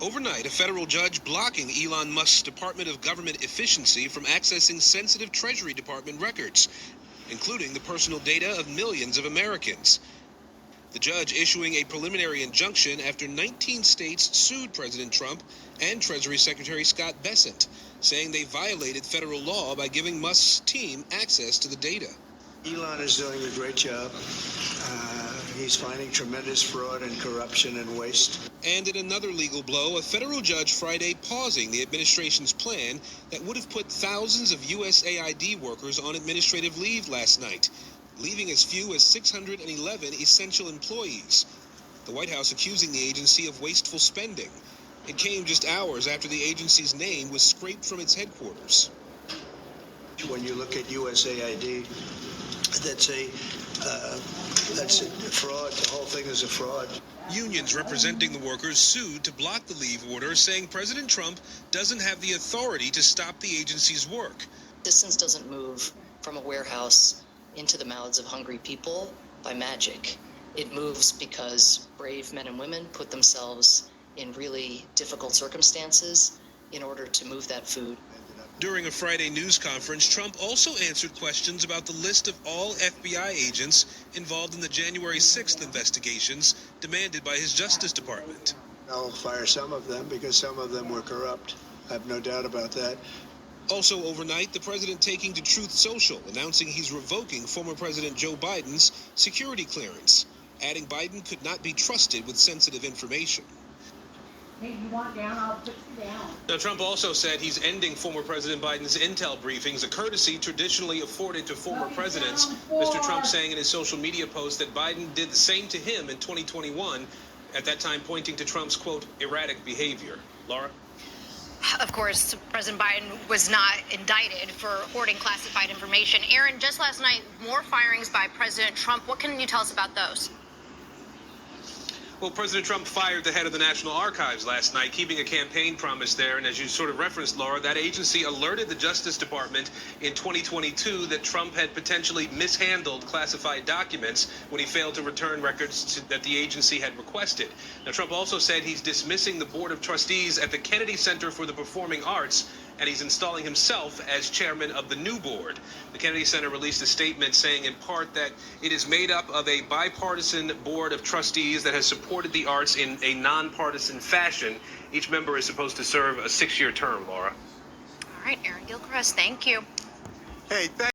Overnight, a federal judge blocking Elon Musk's Department of Government Efficiency from accessing sensitive Treasury Department records, including the personal data of millions of Americans. The judge issuing a preliminary injunction after 19 states sued President Trump and Treasury Secretary Scott Bessent, saying they violated federal law by giving Musk's team access to the data. Elon is doing a great job. He's finding tremendous fraud and corruption and waste. And in another legal blow, a federal judge Friday pausing the administration's plan that would have put thousands of USAID workers on administrative leave last night, leaving as few as 611 essential employees. The White House accusing the agency of wasteful spending. It came just hours after the agency's name was scraped from its headquarters. When you look at USAID, that's a fraud. The whole thing is a fraud. Unions representing the workers sued to block the leave order, saying President Trump doesn't have the authority to stop the agency's work. Assistance doesn't move from a warehouse into the mouths of hungry people by magic. It moves because brave men and women put themselves in really difficult circumstances in order to move that food. During a Friday news conference, Trump also answered questions about the list of all FBI agents involved in the January 6th investigations demanded by his Justice Department. I'll fire some of them because some of them were corrupt. I have no doubt about that. Also overnight, the president taking to Truth Social, announcing he's revoking former President Joe Biden's security clearance, adding Biden could not be trusted with sensitive information. Hey, you want down? I'll put you down. Now, Trump also said he's ending former President Biden's intel briefings, a courtesy traditionally afforded to former presidents. Mr. Trump saying in his social media post that Biden did the same to him in 2021, at that time pointing to Trump's, quote, erratic behavior. Laura? Of course, President Biden was not indicted for hoarding classified information. Aaron, just last night, more firings by President Trump. What can you tell us about those? Well, President Trump fired the head of the National Archives last night, keeping a campaign promise there. And as you sort of referenced, Laura, that agency alerted the Justice Department in 2022 that Trump had potentially mishandled classified documents when he failed to return records that the agency had requested. Now, Trump also said he's dismissing the Board of Trustees at the Kennedy Center for the Performing Arts, and he's installing himself as chairman of the new board. The Kennedy Center released a statement saying in part that it is made up of a bipartisan board of trustees that has supported the arts in a nonpartisan fashion. Each member is supposed to serve a 6-year term, Laura. All right, Aaron Gilchrist, thank you. Hey,